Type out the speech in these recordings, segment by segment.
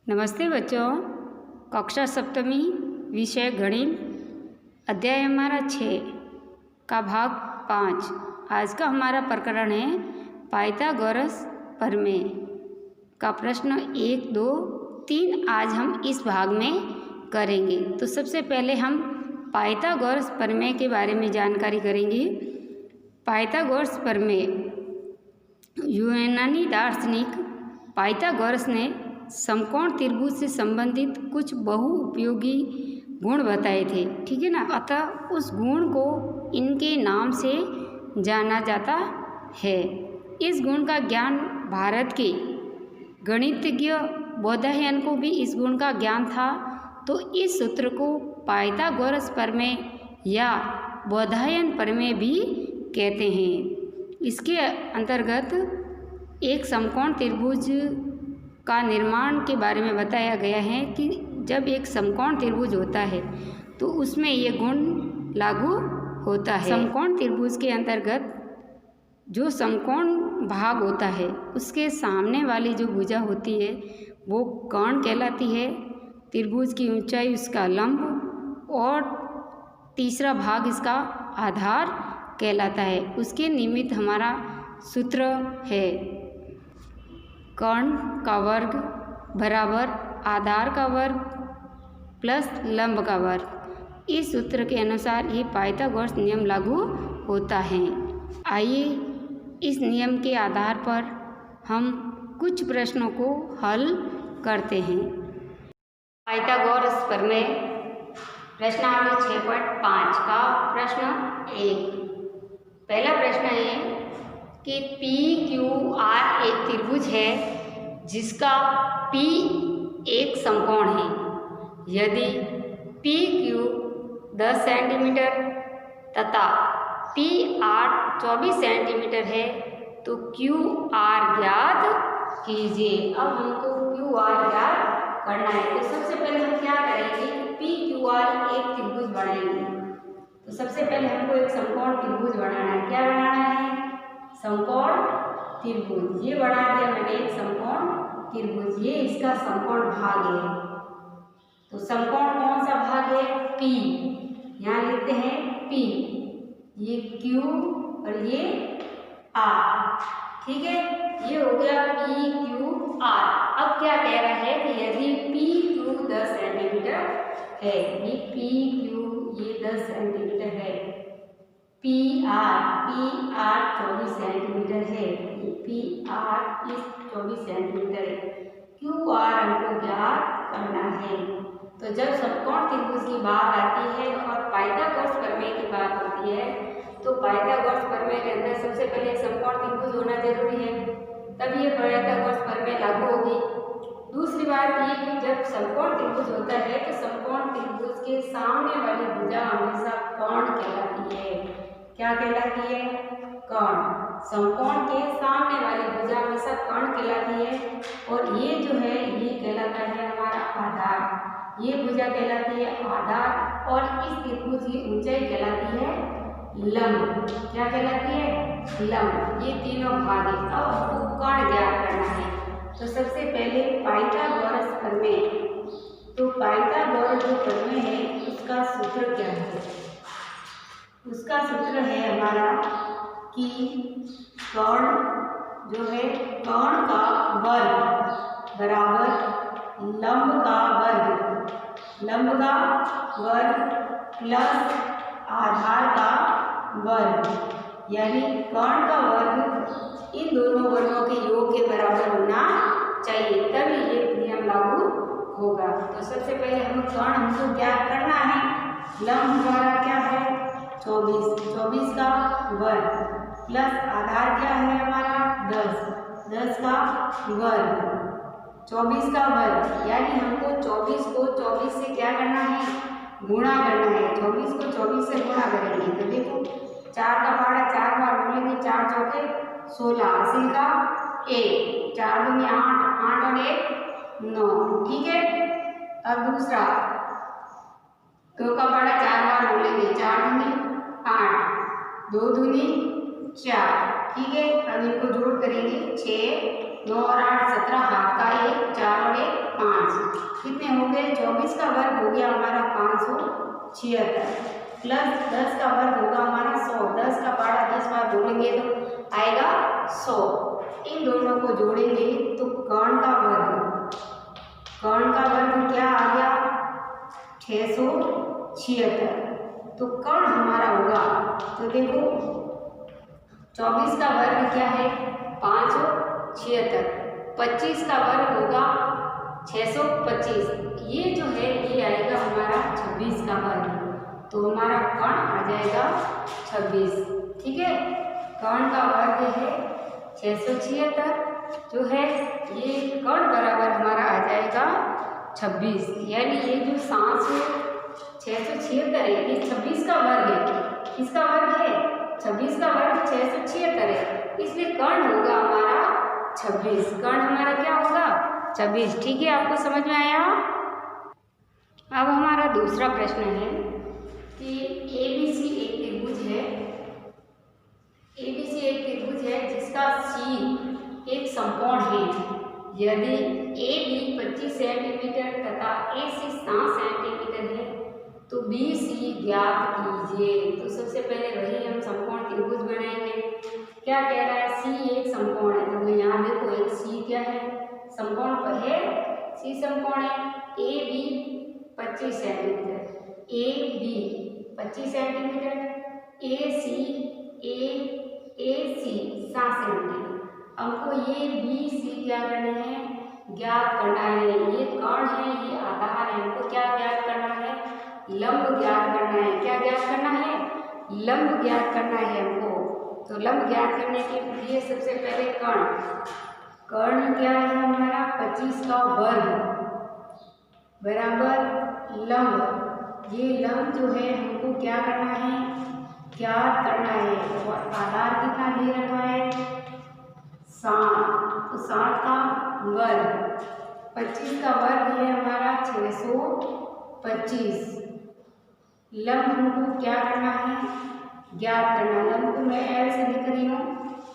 नमस्ते बच्चों। कक्षा सप्तमी विषय गणित अध्याय हमारा 6 का भाग 5। आज का हमारा प्रकरण है पाइथागोरस प्रमेय का प्रश्न 1, 2, 3 आज हम इस भाग में करेंगे। तो सबसे पहले हम पाइथागोरस प्रमेय के बारे में जानकारी करेंगे। पाइथागोरस प्रमेय यूनानी दार्शनिक पाइथागोरस ने समकोण त्रिभुज से संबंधित कुछ बहुउपयोगी गुण बताए थे, ठीक है ना। अतः उस गुण को इनके नाम से जाना जाता है। इस गुण का ज्ञान भारत के गणितज्ञ बोधायन को भी इस गुण का ज्ञान था। तो इस सूत्र को पाइथागोरस प्रमेय या बोधायन प्रमेय भी कहते हैं। इसके अंतर्गत एक समकोण त्रिभुज का निर्माण के बारे में बताया गया है कि जब एक समकोण त्रिभुज होता है तो उसमें ये गुण लागू होता है। समकोण त्रिभुज के अंतर्गत जो समकोण भाग होता है उसके सामने वाली जो भुजा होती है वो कर्ण कहलाती है। त्रिभुज की ऊंचाई उसका लंब और तीसरा भाग इसका आधार कहलाता है। उसके निमित्त हमारा सूत्र है कर्ण का वर्ग बराबर आधार का वर्ग प्लस लंब का वर्ग। इस सूत्र के अनुसार ये पाइथागोरस नियम लागू होता है। आइए इस नियम के आधार पर हम कुछ प्रश्नों को हल करते हैं। पाइथागोरस प्रमेय प्रश्नावली 6.5 का प्रश्न 1। पहला प्रश्न है कि PQR एक त्रिभुज है जिसका P एक समकोण है। यदि PQ 10 सेंटीमीटर तथा PR 24 सेंटीमीटर है तो QR ज्ञात कीजिए। अब हमको QR ज्ञात करना है। तो सबसे पहले हम क्या करेंगे, PQR एक त्रिभुज बनाएंगे। तो सबसे पहले हमको एक समकोण त्रिभुज बनाना है। क्या बनाना है? समकोण त्रिभुज। ये बना दिया मैंने एक समकोण त्रिभुज। ये इसका समकोण भाग है। तो समकोण कौन सा भाग है? P। यहाँ लिखते हैं P। ये Q और ये R, ठीक है। ये हो गया PQR। अब क्या कह रहा है कि यदि PQ 10 सेंटीमीटर है, ये PQ ये 10 सेंटीमीटर है, PR 24 सेंटीमीटर है, PR इस 24 सेंटीमीटर है, QR हमको ज्ञात करना है। तो जब समकोण त्रिभुज की बात आती है और पाइथागोरस प्रमेय की बात होती है तो पाइथागोरस प्रमेय के अंदर सबसे पहले समकोण त्रिभुज होना जरूरी है, तब ये पाइथागोरस प्रमेय लागू होगी। दूसरी बात ये कि जब समकोण त्रिभुज होता है तो समकोण त्रिभुज के सामने वाली भुजा हमेशा कर्ण कहलाती है। क्या कहलाती है? कर्ण। समकोण के सामने वाली भुजा हमेशा कर्ण कहलाती है और ये जो है ये कहलाता है हमारा आधार। ये भुजा कहलाती है आधार और इस त्रिभुज की ऊंचाई कहलाती है लंब। क्या कहलाती है? लंब। ये तीनों भाग है। अब हमको कर्ण ज्ञात करना है। तो सबसे पहले पाइथागोरस प्रमेय। तो पाइथागोरस जो प्रमेय है उसका सूत्र क्या है? उसका सूत्र है हमारा कि कर्ण जो है कर्ण का वर्ग बराबर लंब का वर्ग प्लस आधार का वर्ग। यानी कर्ण का वर्ग इन दोनों वर्गों के योग के बराबर होना चाहिए, तभी ये नियम लागू होगा। तो सबसे पहले हम कर्ण हमको ज्ञात करना है। लंब हमारा क्या है? 24 का वर्ग प्लस आधार क्या है हमारा? 10 का वर्ग 24 का वर्ग। यानी हमको 24 को 24 से क्या करना है? गुणा करना है। 24 को 24 से गुणा करेंगे तो देखो 4 का पहाड़ा 4 बार बोलेंगे, 4 चौके 16, हासिल का 1, 4 दूनी 8, 8 और 1 9, ठीक है। अब दूसरा 2 का पहाड़ा 4 बार बोलेंगे, 4 दूनी 8, 2 दूनी 4, ठीक है। अब इनको जोड़ करेंगे 6, 9 और 8 17, हाथ का 1, 4 और 1 5 कितने हो गए? 24 का वर्ग हो गया हमारा 576 प्लस 10 का वर्ग होगा हमारा 100। 10 का पारा 10 बार जोड़ेंगे तो आएगा 100। इन दोनों को जोड़ेंगे तो कर्ण का वर्ग क्या आ गया? 676। तो कर्ण हमारा होगा, तो देखो 24 का वर्ग क्या है? 576। 25 का वर्ग होगा 625। ये जो है ये आएगा हमारा 26 का वर्ग। तो हमारा कर्ण आ जाएगा 26। ठीक है, कर्ण का वर्ग है 676 जो है ये कर्ण बराबर हमारा आ जाएगा 26। यानी ये जो 676 है ये 26 का वर्ग है। किसका वर्ग है? 26 का वर्ग 676 है, इसलिए कर्ण होगा हमारा 26। कर्ण हमारा क्या होगा? 26। ठीक है, आपको समझ में आया? अब हमारा दूसरा प्रश्न है कि ABC एक त्रिभुज है जिसका C एक समकोण है। यदि AB 25 सेंटीमीटर तथा AC 7 सेंटीमीटर है तो BC ज्ञात कीजिए। तो सबसे पहले वही हम समकोण त्रिभुज बनाएंगे। क्या कह रहा है? C एक समकोण है, तो यहाँ देखो एक C क्या है? समकोण पर है, C समकोण है। AB 25 centimetre, AB 25 centimetre, AC 7 centimetre. हमको ये BC क्या करना है? ज्ञात करना है। ये कर्ण है, ये आधार है, हमको क्या ज्ञात करना है? लंब ज्ञात करना है। क्या ज्ञात करना है? लंब ज्ञात करना है हमको। तो लंब ज्ञात करने के लिए सबसे पहले कर्ण क्या है हमारा? 25 का वर्ग बराबर लंब। ये लंब जो है हमको क्या करना है? ज्ञात करना है। तो आधार कितना दे रखा है? 7। तो 7 का वर्ग, 25 का वर्ग है हमारा 625। लंब हमको क्या करना है? ज्ञात करना है। लंब को मैं L से लिख रही हूँ।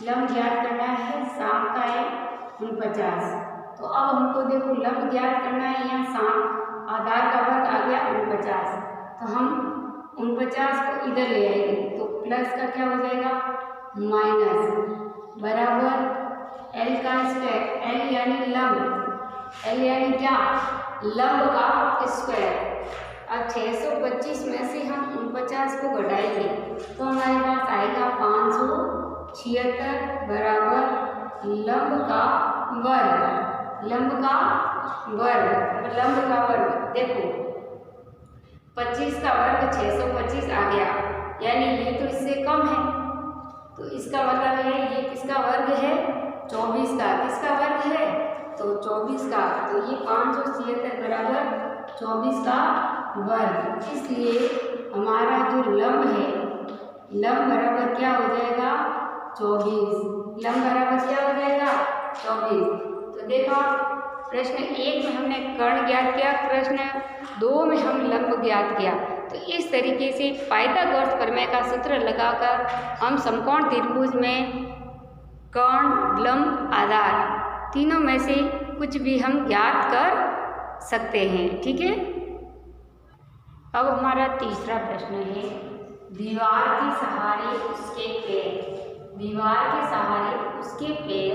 लंब ज्ञात करना है, 7 का है 49। तो अब हमको देखो लंब ज्ञात करना है। यहाँ 7 आधार का वर्ग आ गया 49। तो हम 49 को इधर ले आएंगे तो प्लस का क्या हो जाएगा? माइनस बराबर L का स्क्वायर। L यानी लंब, L यानी क्या? लंब का स्क्वायर। अब 625 में से हम 49 को घटाएंगे तो हमारे पास आएगा 576 बराबर लंब का वर्ग। लंब का वर्ग देखो 25 का वर्ग 625 आ गया, यानी ये तो इससे कम है। तो इसका मतलब है ये किसका वर्ग है? 24 का। किसका वर्ग है? तो 24 का। तो ये 576 बराबर 24 का वर्ग। इसलिए हमारा जो लंब है, लंब बराबर क्या हो जाएगा? 24। लंब बराबर क्या हो जाएगा? 24। तो देखो प्रश्न 1 में हमने कर्ण ज्ञात किया, प्रश्न 2 में हम लंब ज्ञात किया। तो इस तरीके से पाइथागोरस प्रमेय का सूत्र लगाकर हम समकोण त्रिभुज में कर्ण, लंब, आधार तीनों में से कुछ भी हम ज्ञात कर सकते हैं। ठीक है, अब हमारा तीसरा प्रश्न है दीवार के सहारे उसके पैर। दीवार के सहारे उसके पैर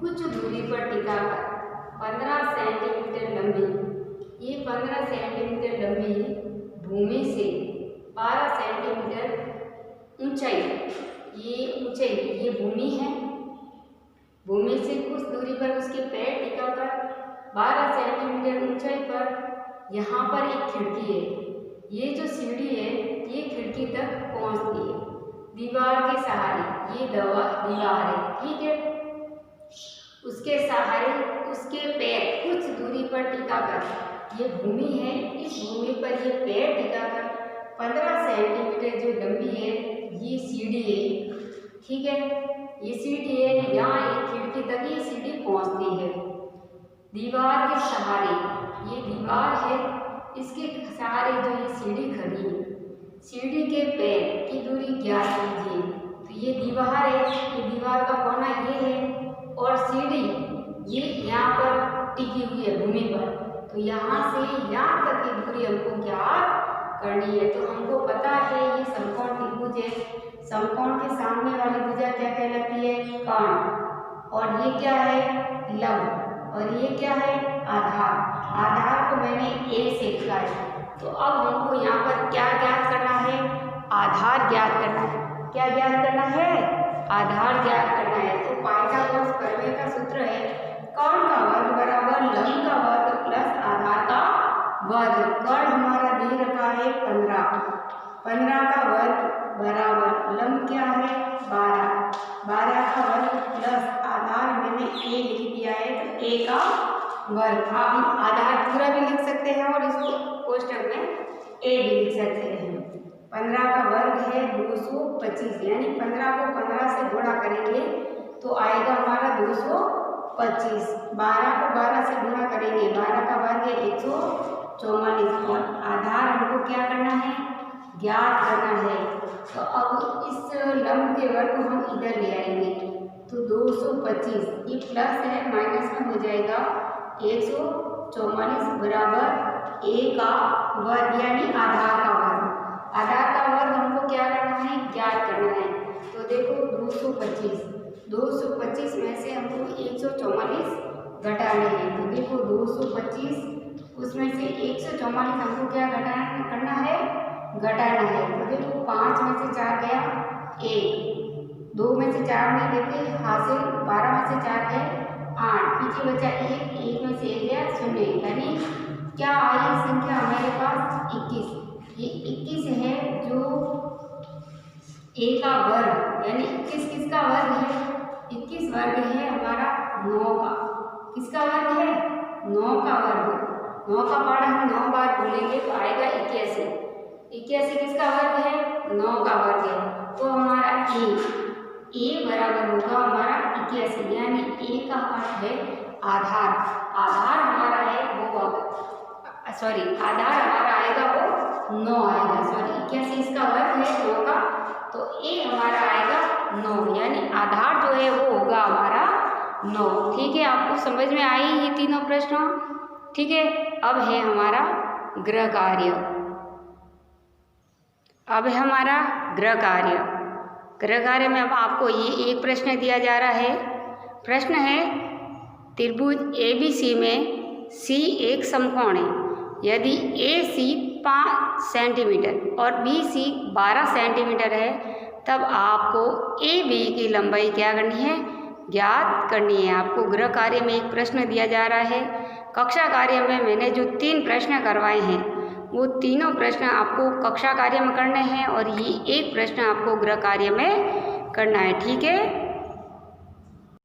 कुछ दूरी पर टिका कर 15 सेंटीमीटर लंबी, ये 15 सेंटीमीटर लंबी भूमि से 12 सेंटीमीटर ऊंचाई, ये ऊंचाई ये भूमि है, भूमि से कुछ दूरी पर उसके पैर टिकाकर 12 सेंटीमीटर ऊंचाई पर यहाँ पर एक खिड़की है। ये जो सीढ़ी है ये खिड़की तक पहुँचती है दीवार के सहारे। ये दीवार है, ठीक है। उसके सहारे उसके पैर कुछ दूरी पर टिकाकर, ये भूमि है, इस भूमि पर ये पैर टिकाकर 15 सेंटीमीटर जो लंबी है ये सीढ़ी है, ठीक है। ये सीढ़ी है, यहाँ एक खिड़की तक ये सीढ़ी पहुँचती है दीवार के सहारे। ये दीवार है, इसके सहारे जो ये सीढ़ी खड़ी है, सीढ़ी के पैर की दूरी ज्ञात कीजिए। तो ये दीवार है, ये दीवार का कोना ये है और सीढ़ी ये यहाँ पर टिकी हुई है भूमि पर। तो यहाँ से यहाँ तक की दूरी हमको ज्ञात करनी है। तो हमको पता है ये समकोण त्रिभुज है, समकोण के सामने वाली भुजा क्या कहलाती है? कर्ण। और ये क्या है? लंब। और ये क्या है? आधार। आधार को मैंने ए से लिखा है। तो अब हमको यहाँ पर क्या ज्ञात करना है? आधार ज्ञात करना है। क्या ज्ञात करना है? आधार ज्ञात करना है। तो पाइथागोरस प्रमेय का सूत्र है कर्ण का वर्ग बराबर लंब का वर्ग प्लस आधार का वर्ग। कर्ण हमारा दे रखा है 15, 15 का वर्ग बराबर लंब क्या है? 12, 12 का वर्ग प्लस आधार मैंने ए लिख दिया है तो ए का वर्ग। आप हम आधार पूरा भी लिख सकते हैं और इसको कोष्टक में ए भी लिख सकते हैं। 15 का वर्ग है 225, यानी 15 को 15 से गुणा करेंगे तो आएगा हमारा 225। 12 को 12 से गुणा करेंगे, 12 का वर्ग है 144। और आधार हमको क्या करना है? ज्ञात करना है। तो अब इस लंब के वर्ग को हम इधर ले आएंगे तो 225, ये प्लस है माइनस में हो जाएगा 144 बराबर ए का वर्ग यानी आधार का वर्ग। आधार का वर्ग हमको क्या करना है? ज्ञात करना है। तो देखो 225 में से हमको 144 घटाने हैं। तो देखो 225 उसमें से 144 हमको क्या करना है? घटाना है। तो देखो 5 में से 4 गया 1, 2 में से 4 नहीं देते हासिल, 12 में से 4 गए 8, पीछे बचा 1 में से 1 गया 0, यानी क्या आई संख्या हमारे पास? 21। ये 21 है जो ए का वर्ग, यानी 21 किसका वर्ग है? 21 वर्ग है हमारा 9 का। किसका वर्ग है? 9 का वर्ग। 9 का पारा हम 9 बार बोलेंगे तो आएगा 81। 81 किसका वर्ग है? 9 का वर्ग है। तो हमारा ए बराबर होगा हमारा 81, यानी ए का अर्थ है आधार। आधार हमारा है वो आधार हमारा आएगा वो 9 आएगा। 81 इसका वर्ग है 9 का, तो ए हमारा आएगा 9, यानी आधार जो है वो होगा हमारा 9। ठीक है, आपको समझ में आई ये तीनों प्रश्न? ठीक है, अब है हमारा गृह कार्य। अब है हमारा गृह कार्य। गृह कार्य में अब आपको ये एक प्रश्न दिया जा रहा है। प्रश्न है त्रिभुज ABC में C एक समकोण है। यदि AC 5 सेंटीमीटर और BC 12 सेंटीमीटर है तब आपको AB की लंबाई क्या करनी है? ज्ञात करनी है। आपको गृह कार्य में एक प्रश्न दिया जा रहा है। कक्षा कार्य में मैंने जो 3 प्रश्न करवाए हैं वो तीनों प्रश्न आपको कक्षा कार्य में करने हैं और ये एक प्रश्न आपको गृह कार्य में करना है। ठीक है।